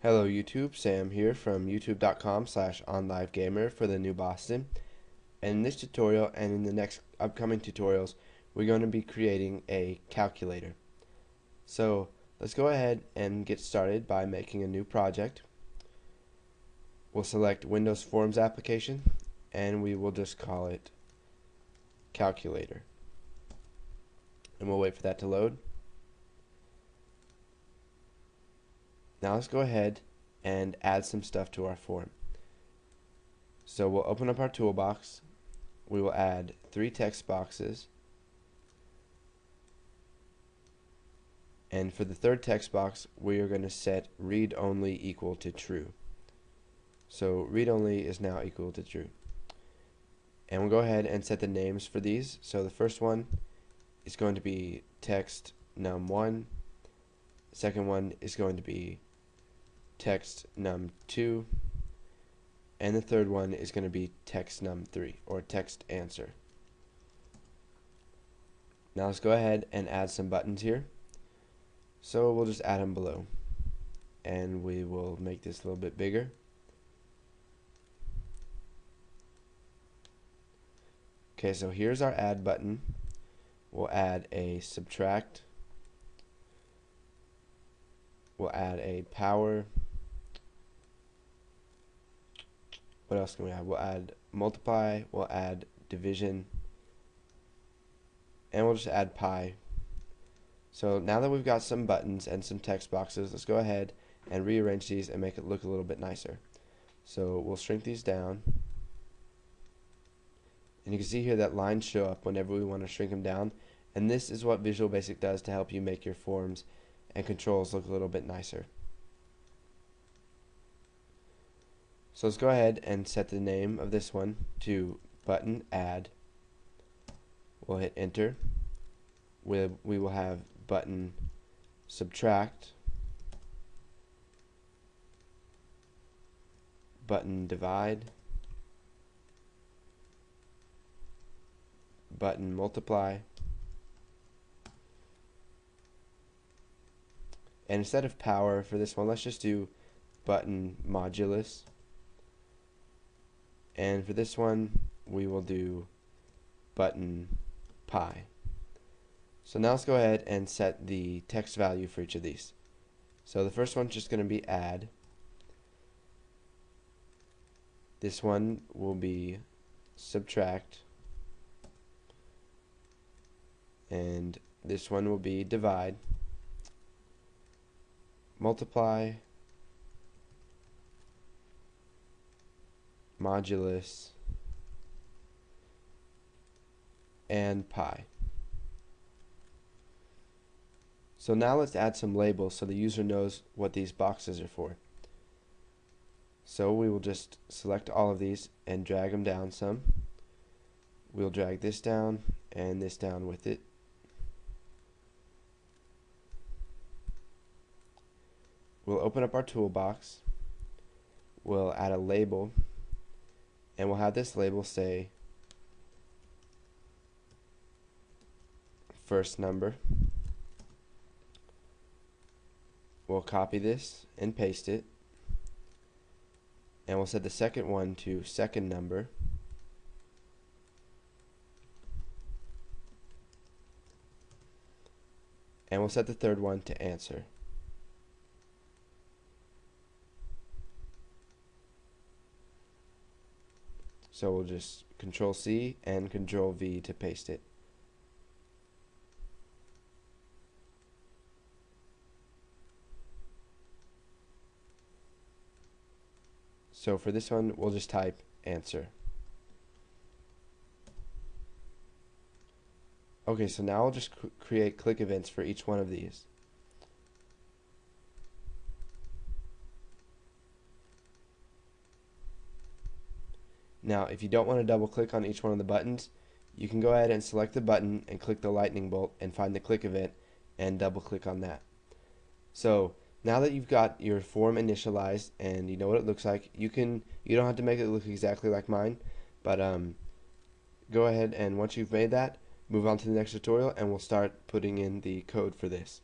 Hello YouTube, Sam here from youtube.com/onlivegamer for the New Boston. And in this tutorial and in the next upcoming tutorials, we're going to be creating a calculator. So let's go ahead and get started by making a new project. We'll select Windows Forms application and we will just call it calculator. And we'll wait for that to load. Now let's go ahead and add some stuff to our form. So we'll open up our toolbox. We will add 3 text boxes. And for the third text box, we are going to set read only equal to true. So read only is now equal to true. And we'll go ahead and set the names for these. So the first one is going to be text num1. The second one is going to be text num2, and the third one is going to be text num3 or text answer. Now let's go ahead and add some buttons here. So we'll just add them below, and we will make this a little bit bigger. Okay, so here's our add button. We'll add a subtract. We'll add a power. What else can we add? We'll add multiply, we'll add division, and we'll just add pi. So now that we've got some buttons and some text boxes, let's go ahead and rearrange these and make it look a little bit nicer. So we'll shrink these down, and you can see here that lines show up whenever we want to shrink them down, and this is what Visual Basic does to help you make your forms and controls look a little bit nicer. So let's go ahead and set the name of this one to button add. We'll hit enter. We will have button subtract, button divide, button multiply, and instead of power for this one, let's just do button modulus. And for this one, we will do button pi. So now let's go ahead and set the text value for each of these. So the first one's just going to be add. This one will be subtract. And this one will be divide. Multiply. Modulus, and pi. So now let's add some labels so the user knows what these boxes are for. So we will just select all of these and drag them down some. We'll drag this down and this down with it. We'll open up our toolbox. We'll add a label. And we'll have this label say first number. We'll copy this and paste it. And we'll set the second one to second number. And we'll set the third one to answer. So we'll just Control C and Control V to paste it. So for this one, we'll just type answer. Okay, so now I'll just create click events for each one of these. Now, if you don't want to double click on each one of the buttons, you can go ahead and select the button and click the lightning bolt and find the click event and double click on that. So now that you've got your form initialized and you know what it looks like, you don't have to make it look exactly like mine, but go ahead and once you've made that, move on to the next tutorial and we'll start putting in the code for this.